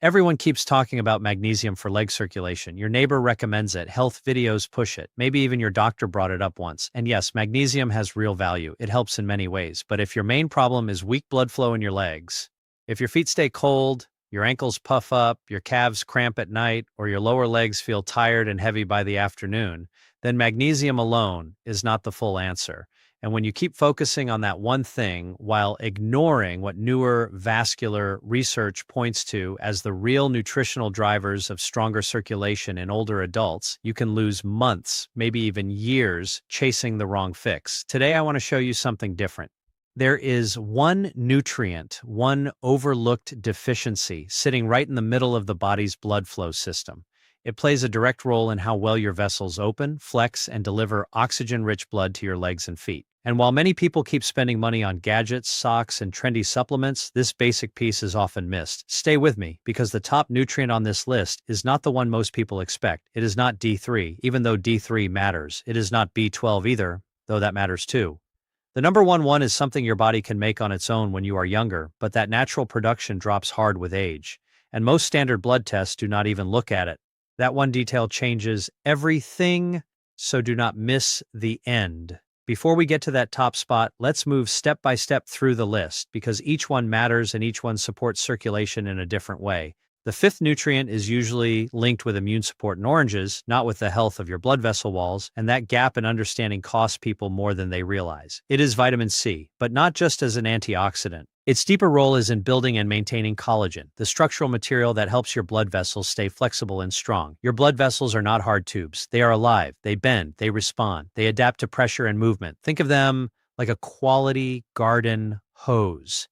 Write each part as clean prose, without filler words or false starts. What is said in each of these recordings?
Everyone keeps talking about magnesium for leg circulation. Your neighbor recommends it, health videos push it, maybe even your doctor brought it up once. And yes, magnesium has real value. It helps in many ways. But if your main problem is weak blood flow in your legs, if your feet stay cold, your ankles puff up, your calves cramp at night, or your lower legs feel tired and heavy by the afternoon, then magnesium alone is not the full answer. And when you keep focusing on that one thing while ignoring what newer vascular research points to as the real nutritional drivers of stronger circulation in older adults, you can lose months, maybe even years, chasing the wrong fix. Today, I want to show you something different. There is one nutrient, one overlooked deficiency, sitting right in the middle of the body's blood flow system. It plays a direct role in how well your vessels open, flex, and deliver oxygen-rich blood to your legs and feet. And while many people keep spending money on gadgets, socks, and trendy supplements, this basic piece is often missed. Stay with me, because the top nutrient on this list is not the one most people expect. It is not D3, even though D3 matters. It is not B12 either, though that matters too. The number one is something your body can make on its own when you are younger, but that natural production drops hard with age. And most standard blood tests do not even look at it. That one detail changes everything, so do not miss the end. Before we get to that top spot, let's move step by step through the list, because each one matters and each one supports circulation in a different way. The fifth nutrient is usually linked with immune support in oranges, not with the health of your blood vessel walls, and that gap in understanding costs people more than they realize. It is vitamin C, but not just as an antioxidant. Its deeper role is in building and maintaining collagen, the structural material that helps your blood vessels stay flexible and strong. Your blood vessels are not hard tubes. They are alive. They bend. They respond. They adapt to pressure and movement. Think of them like a quality garden hose.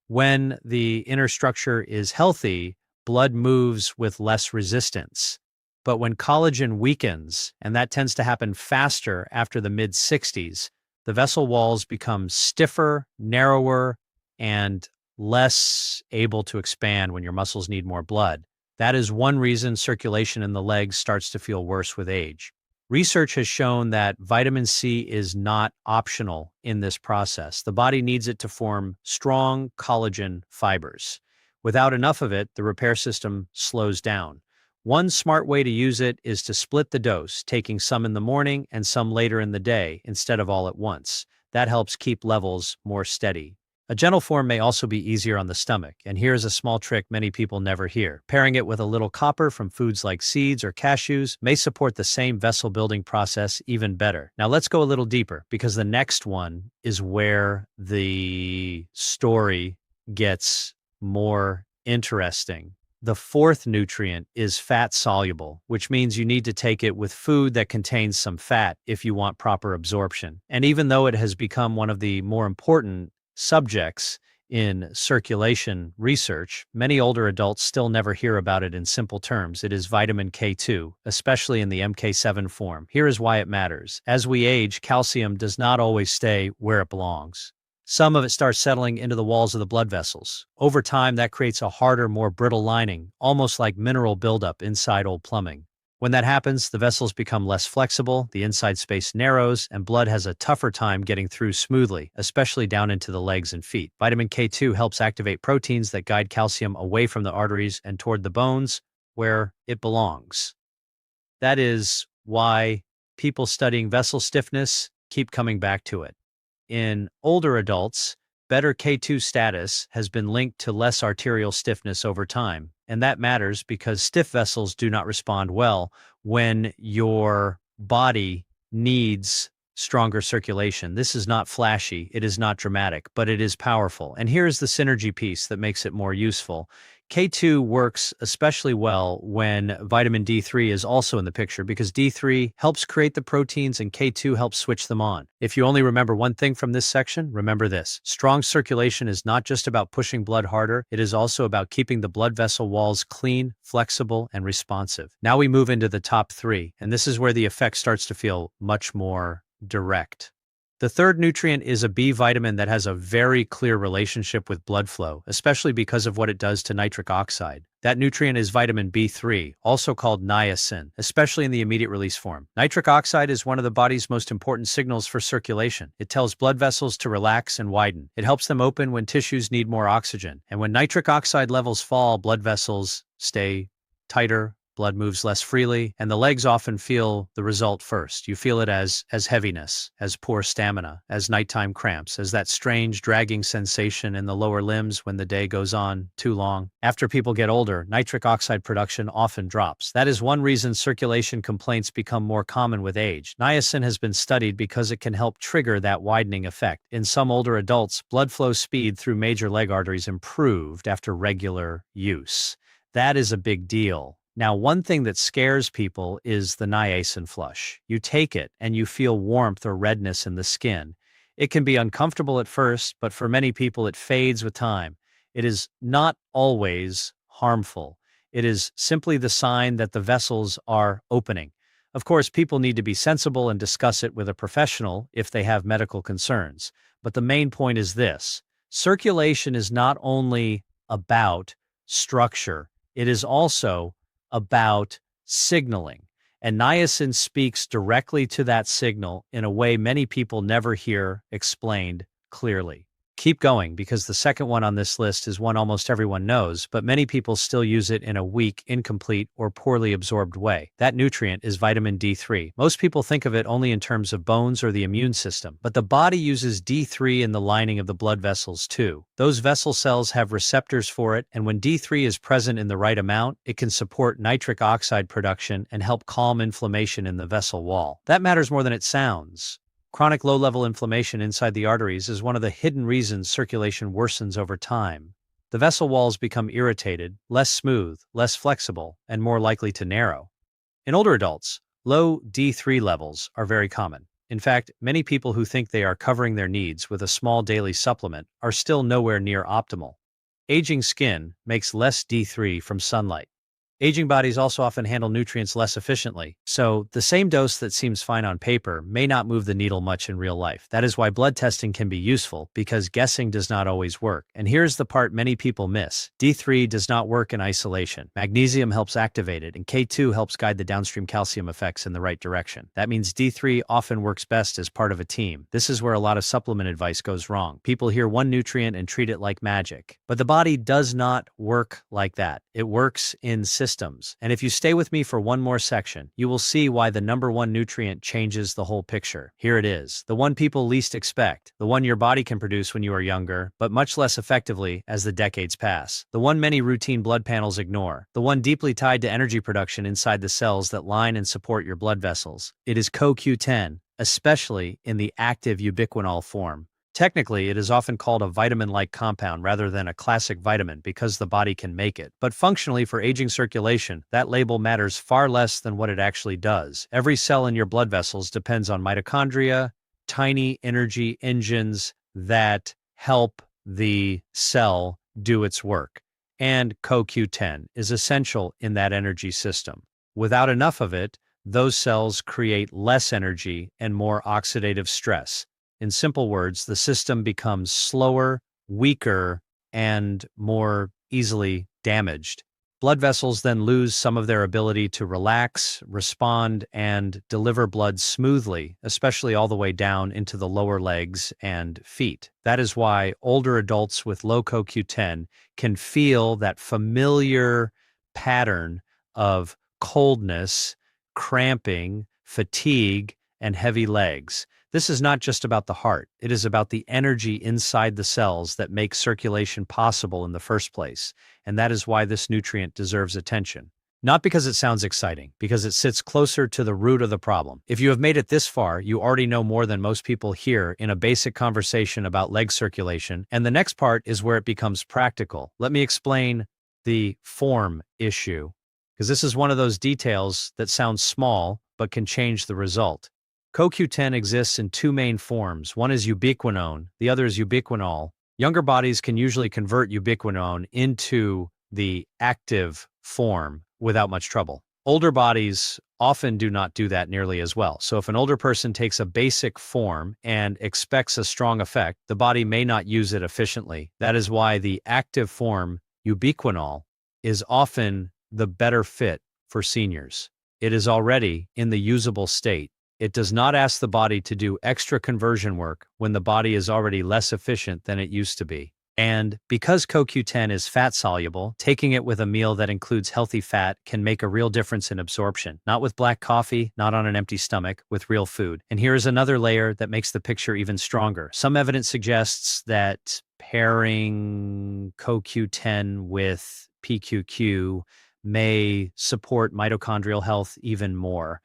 When the inner structure is healthy, blood moves with less resistance. But when collagen weakens, and that tends to happen faster after the mid-60s, the vessel walls become stiffer, narrower, and less able to expand when your muscles need more blood. That is one reason circulation in the legs starts to feel worse with age. Research has shown that vitamin C is not optional in this process. The body needs it to form strong collagen fibers. Without enough of it, the repair system slows down. One smart way to use it is to split the dose, taking some in the morning and some later in the day instead of all at once. That helps keep levels more steady. A gentle form may also be easier on the stomach, and here's a small trick many people never hear. Pairing it with a little copper from foods like seeds or cashews may support the same vessel-building process even better. Now let's go a little deeper, because the next one is where the story gets more interesting. The fourth nutrient is fat-soluble, which means you need to take it with food that contains some fat if you want proper absorption. And even though it has become one of the more important subjects in circulation research, many older adults still never hear about it in simple terms. It is vitamin K2, especially in the MK7 form. Here is why it matters. As we age, calcium does not always stay where it belongs. Some of it starts settling into the walls of the blood vessels. Over time, that creates a harder, more brittle lining, almost like mineral buildup inside old plumbing. When that happens, the vessels become less flexible, the inside space narrows, and blood has a tougher time getting through smoothly, especially down into the legs and feet. Vitamin K2 helps activate proteins that guide calcium away from the arteries and toward the bones, where it belongs. That is why people studying vessel stiffness keep coming back to it. In older adults, better K2 status has been linked to less arterial stiffness over time. And that matters because stiff vessels do not respond well when your body needs stronger circulation. This is not flashy, it is not dramatic, but it is powerful. And here's the synergy piece that makes it more useful. K2 works especially well when vitamin D3 is also in the picture, because D3 helps create the proteins and K2 helps switch them on. If you only remember one thing from this section, remember this. Strong circulation is not just about pushing blood harder, it is also about keeping the blood vessel walls clean, flexible, and responsive. Now we move into the top three, and this is where the effect starts to feel much more direct. The third nutrient is a B vitamin that has a very clear relationship with blood flow, especially because of what it does to nitric oxide. That nutrient is vitamin B3, also called niacin, especially in the immediate release form. Nitric oxide is one of the body's most important signals for circulation. It tells blood vessels to relax and widen. It helps them open when tissues need more oxygen. And when nitric oxide levels fall, blood vessels stay tighter, blood moves less freely, and the legs often feel the result first. You feel it as heaviness, as poor stamina, as nighttime cramps, as that strange dragging sensation in the lower limbs when the day goes on too long. After people get older, nitric oxide production often drops. That is one reason circulation complaints become more common with age. Niacin has been studied because it can help trigger that widening effect. In some older adults, blood flow speed through major leg arteries improved after regular use. That is a big deal. Now, one thing that scares people is the niacin flush. You take it and you feel warmth or redness in the skin. It can be uncomfortable at first, but for many people it fades with time. It is not always harmful. It is simply the sign that the vessels are opening. Of course, people need to be sensible and discuss it with a professional if they have medical concerns. But the main point is this: circulation is not only about structure, it is also about signaling. And niacin speaks directly to that signal in a way many people never hear explained clearly. Keep going, because the second one on this list is one almost everyone knows, but many people still use it in a weak, incomplete, or poorly absorbed way. That nutrient is vitamin D3. Most people think of it only in terms of bones or the immune system, but the body uses D3 in the lining of the blood vessels too. Those vessel cells have receptors for it, and when D3 is present in the right amount, it can support nitric oxide production and help calm inflammation in the vessel wall. That matters more than it sounds. Chronic low-level inflammation inside the arteries is one of the hidden reasons circulation worsens over time. The vessel walls become irritated, less smooth, less flexible, and more likely to narrow. In older adults, low D3 levels are very common. In fact, many people who think they are covering their needs with a small daily supplement are still nowhere near optimal. Aging skin makes less D3 from sunlight. Aging bodies also often handle nutrients less efficiently, so the same dose that seems fine on paper may not move the needle much in real life. That is why blood testing can be useful, because guessing does not always work. And here's the part many people miss: D3 does not work in isolation. Magnesium helps activate it, and K2 helps guide the downstream calcium effects in the right direction. That means D3 often works best as part of a team. This is where a lot of supplement advice goes wrong. People hear one nutrient and treat it like magic. But the body does not work like that. It works in systems. And if you stay with me for one more section, you will see why the number one nutrient changes the whole picture. Here it is, the one people least expect, the one your body can produce when you are younger, but much less effectively as the decades pass, the one many routine blood panels ignore, the one deeply tied to energy production inside the cells that line and support your blood vessels. It is CoQ10, especially in the active ubiquinol form. Technically, it is often called a vitamin-like compound rather than a classic vitamin because the body can make it. But functionally, for aging circulation, that label matters far less than what it actually does. Every cell in your blood vessels depends on mitochondria, tiny energy engines that help the cell do its work. And CoQ10 is essential in that energy system. Without enough of it, those cells create less energy and more oxidative stress. In simple words, the system becomes slower, weaker, and more easily damaged. Blood vessels then lose some of their ability to relax, respond, and deliver blood smoothly, especially all the way down into the lower legs and feet. That is why older adults with low CoQ10 can feel that familiar pattern of coldness, cramping, fatigue, and heavy legs. This is not just about the heart. It is about the energy inside the cells that make circulation possible in the first place. And that is why this nutrient deserves attention. Not because it sounds exciting, because it sits closer to the root of the problem. If you have made it this far, you already know more than most people here in a basic conversation about leg circulation. And the next part is where it becomes practical. Let me explain the form issue, because this is one of those details that sounds small, but can change the result. CoQ10 exists in two main forms. One is ubiquinone, the other is ubiquinol. Younger bodies can usually convert ubiquinone into the active form without much trouble. Older bodies often do not do that nearly as well. So if an older person takes a basic form and expects a strong effect, the body may not use it efficiently. That is why the active form, ubiquinol, is often the better fit for seniors. It is already in the usable state. It does not ask the body to do extra conversion work when the body is already less efficient than it used to be. And because CoQ10 is fat soluble, taking it with a meal that includes healthy fat can make a real difference in absorption. Not with black coffee, not on an empty stomach, with real food. And here is another layer that makes the picture even stronger. Some evidence suggests that pairing CoQ10 with PQQ may support mitochondrial health even more.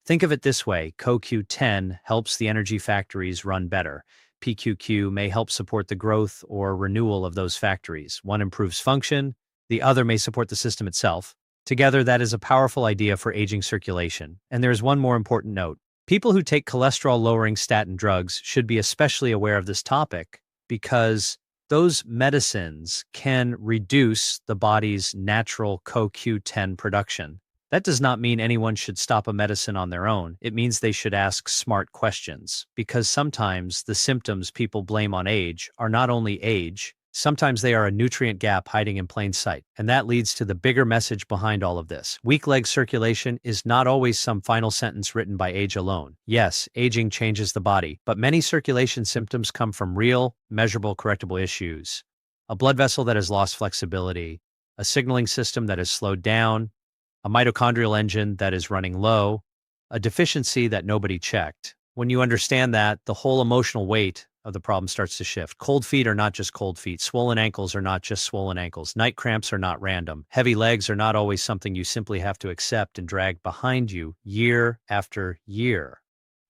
Think of it this way: CoQ10 helps the energy factories run better. PQQ may help support the growth or renewal of those factories. One improves function, the other may support the system itself. Together, that is a powerful idea for aging circulation. And there is one more important note. People who take cholesterol-lowering statin drugs should be especially aware of this topic because those medicines can reduce the body's natural CoQ10 production. That does not mean anyone should stop a medicine on their own. It means they should ask smart questions, because sometimes the symptoms people blame on age are not only age, sometimes they are a nutrient gap hiding in plain sight. And that leads to the bigger message behind all of this. Weak leg circulation is not always some final sentence written by age alone. Yes, aging changes the body, but many circulation symptoms come from real, measurable, correctable issues. A blood vessel that has lost flexibility, a signaling system that has slowed down, a mitochondrial engine that is running low, a deficiency that nobody checked. When you understand that, the whole emotional weight of the problem starts to shift. Cold feet are not just cold feet. Swollen ankles are not just swollen ankles. Night cramps are not random. Heavy legs are not always something you simply have to accept and drag behind you year after year.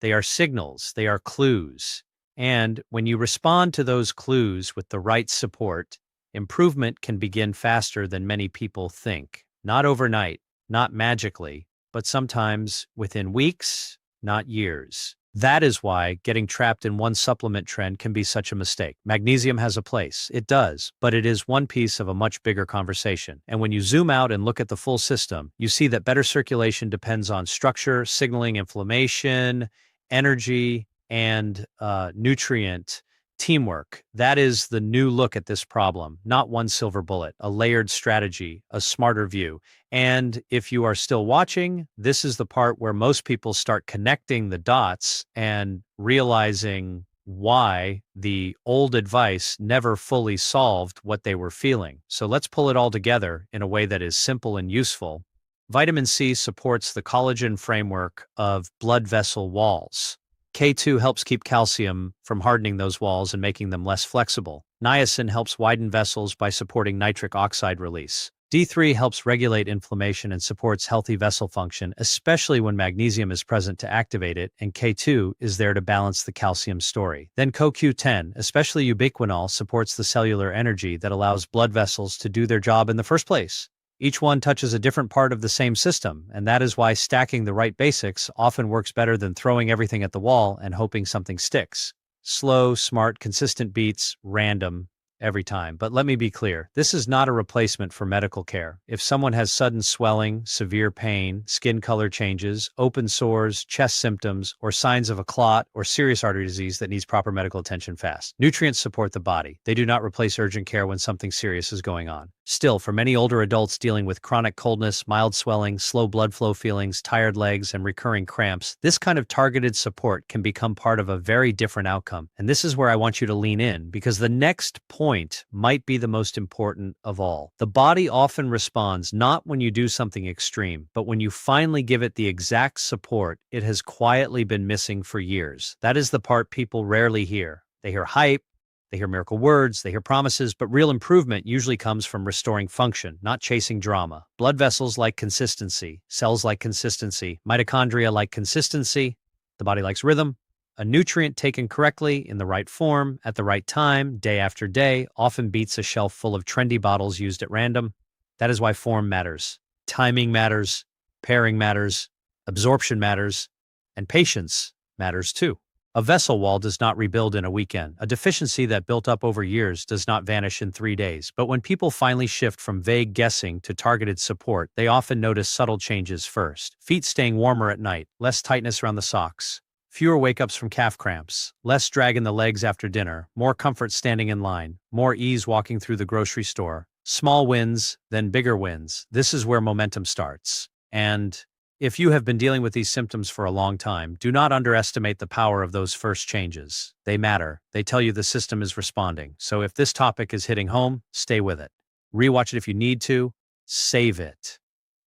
They are signals, they are clues. And when you respond to those clues with the right support, improvement can begin faster than many people think. Not overnight, not magically, but sometimes within weeks, not years. That is why getting trapped in one supplement trend can be such a mistake. Magnesium has a place. It does, but it is one piece of a much bigger conversation. And when you zoom out and look at the full system, you see that better circulation depends on structure, signaling, inflammation, energy, and nutrient teamwork. That is the new look at this problem, not one silver bullet, a layered strategy, a smarter view. And if you are still watching, this is the part where most people start connecting the dots and realizing why the old advice never fully solved what they were feeling. So let's pull it all together in a way that is simple and useful. Vitamin C supports the collagen framework of blood vessel walls. K2 helps keep calcium from hardening those walls and making them less flexible. Niacin helps widen vessels by supporting nitric oxide release. D3 helps regulate inflammation and supports healthy vessel function, especially when magnesium is present to activate it, and K2 is there to balance the calcium story. Then CoQ10, especially ubiquinol, supports the cellular energy that allows blood vessels to do their job in the first place. Each one touches a different part of the same system, and that is why stacking the right basics often works better than throwing everything at the wall and hoping something sticks. Slow, smart, consistent beats, random, every time. But let me be clear, this is not a replacement for medical care. If someone has sudden swelling, severe pain, skin color changes, open sores, chest symptoms, or signs of a clot or serious artery disease that needs proper medical attention fast, nutrients support the body. They do not replace urgent care when something serious is going on. Still, for many older adults dealing with chronic coldness, mild swelling, slow blood flow feelings, tired legs, and recurring cramps, this kind of targeted support can become part of a very different outcome. And this is where I want you to lean in, because the next point might be the most important of all. The body often responds not when you do something extreme, but when you finally give it the exact support it has quietly been missing for years. That is the part people rarely hear. They hear hype, they hear miracle words, they hear promises, but real improvement usually comes from restoring function, not chasing drama. Blood vessels like consistency, cells like consistency, mitochondria like consistency, the body likes rhythm. A nutrient taken correctly, in the right form, at the right time, day after day, often beats a shelf full of trendy bottles used at random. That is why form matters. Timing matters, pairing matters, absorption matters, and patience matters too. A vessel wall does not rebuild in a weekend. A deficiency that built up over years does not vanish in 3 days. But when people finally shift from vague guessing to targeted support, they often notice subtle changes first. Feet staying warmer at night, less tightness around the socks, fewer wake-ups from calf cramps, less drag in the legs after dinner, more comfort standing in line, more ease walking through the grocery store. Small wins, then bigger wins. This is where momentum starts. And If you have been dealing with these symptoms for a long time, do not underestimate the power of those first changes. They matter. They tell you the system is responding. So if this topic is hitting home, stay with it. Rewatch it if you need to. Save it.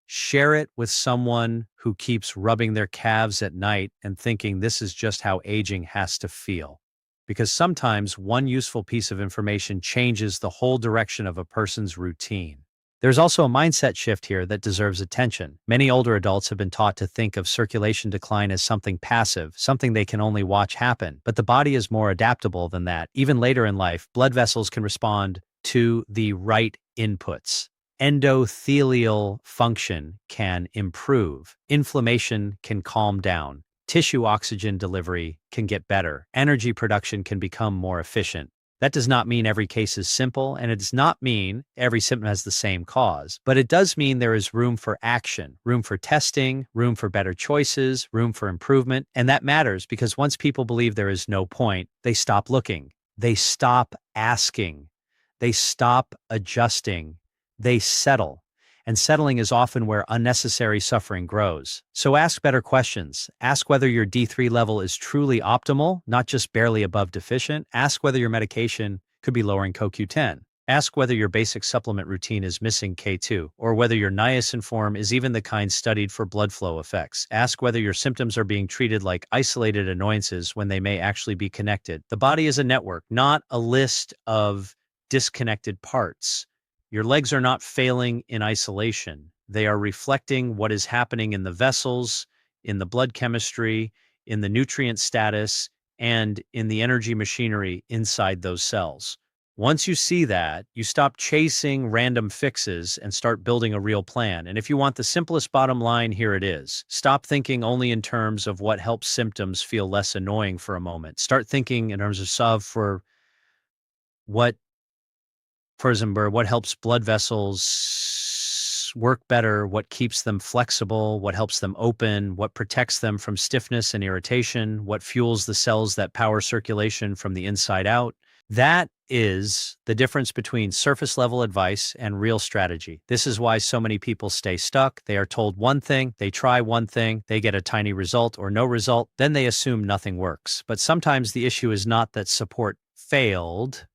Share it with someone who keeps rubbing their calves at night and thinking this is just how aging has to feel. Because sometimes one useful piece of information changes the whole direction of a person's routine. There's also a mindset shift here that deserves attention. Many older adults have been taught to think of circulation decline as something passive, something they can only watch happen. But the body is more adaptable than that. Even later in life, blood vessels can respond to the right inputs. Endothelial function can improve. Inflammation can calm down. Tissue oxygen delivery can get better. Energy production can become more efficient. That does not mean every case is simple, and it does not mean every symptom has the same cause, but it does mean there is room for action, room for testing, room for better choices, room for improvement, and that matters because once people believe there is no point, they stop looking, they stop asking, they stop adjusting, they settle. And settling is often where unnecessary suffering grows. So ask better questions. Ask whether your D3 level is truly optimal, not just barely above deficient. Ask whether your medication could be lowering CoQ10. Ask whether your basic supplement routine is missing K2, or whether your niacin form is even the kind studied for blood flow effects. Ask whether your symptoms are being treated like isolated annoyances when they may actually be connected. The body is a network, not a list of disconnected parts. Your legs are not failing in isolation. They are reflecting what is happening in the vessels, in the blood chemistry, in the nutrient status, and in the energy machinery inside those cells. Once you see that, you stop chasing random fixes and start building a real plan. And if you want the simplest bottom line, here it is. Stop thinking only in terms of what helps symptoms feel less annoying for a moment. Start thinking in terms of for example, what helps blood vessels work better, what keeps them flexible, what helps them open, what protects them from stiffness and irritation, what fuels the cells that power circulation from the inside out. That is the difference between surface level advice and real strategy. This is why so many people stay stuck. They are told one thing, they try one thing, they get a tiny result or no result, then they assume nothing works. But sometimes the issue is not that support failed.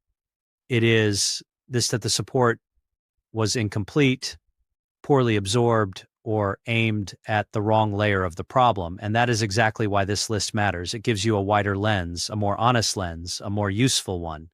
It is that the support was incomplete, poorly absorbed, or aimed at the wrong layer of the problem. And that is exactly why this list matters. It gives you a wider lens, a more honest lens, a more useful one.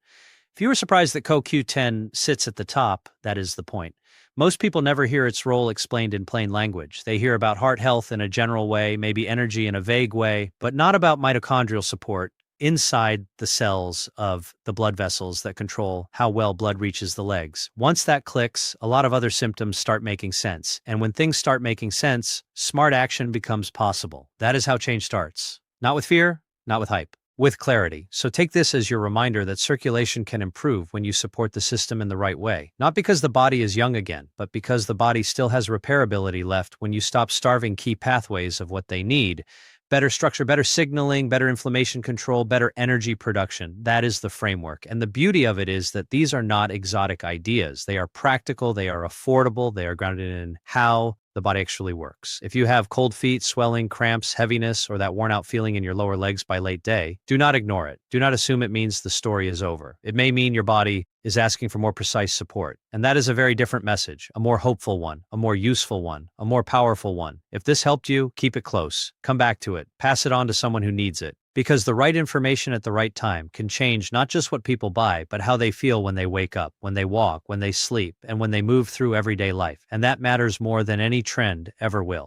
If you were surprised that CoQ10 sits at the top, that is the point. Most people never hear its role explained in plain language. They hear about heart health in a general way, maybe energy in a vague way, but not about mitochondrial support inside the cells of the blood vessels that control how well blood reaches the legs. Once that clicks, a lot of other symptoms start making sense. And when things start making sense, smart action becomes possible. That is how change starts. Not with fear, not with hype, with clarity. So take this as your reminder that circulation can improve when you support the system in the right way. Not because the body is young again, but because the body still has repairability left when you stop starving key pathways of what they need. Better structure, better signaling, better inflammation control, better energy production. That is the framework. And the beauty of it is that these are not exotic ideas. They are practical, they are affordable, they are grounded in how the body actually works. If you have cold feet, swelling, cramps, heaviness, or that worn out feeling in your lower legs by late day, do not ignore it. Do not assume it means the story is over. It may mean your body is asking for more precise support. And that is a very different message, a more hopeful one, a more useful one, a more powerful one. If this helped you, keep it close. Come back to it. Pass it on to someone who needs it. Because the right information at the right time can change not just what people buy, but how they feel when they wake up, when they walk, when they sleep, and when they move through everyday life. And that matters more than any trend ever will.